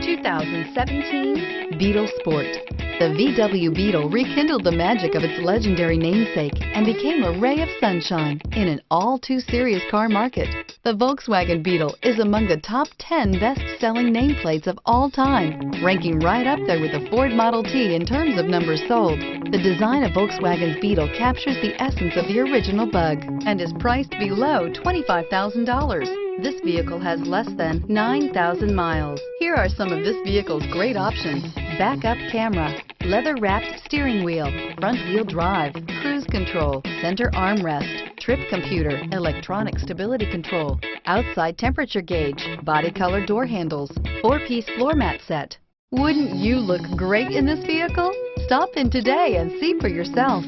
2017 Beetle Sport. The VW Beetle rekindled the magic of its legendary namesake and became a ray of sunshine in an all-too-serious car market. The Volkswagen Beetle is among the top 10 best-selling nameplates of all time, ranking right up there with the Ford Model T in terms of numbers sold. The design of Volkswagen's Beetle captures the essence of the original bug and is priced below $25,000. This vehicle has less than 9,000 miles. Here are some of this vehicle's great options: backup camera, leather-wrapped steering wheel, front-wheel drive, cruise control, center armrest, trip computer, electronic stability control, outside temperature gauge, body color door handles, 4-piece floor mat set. Wouldn't you look great in this vehicle? Stop in today and see for yourself.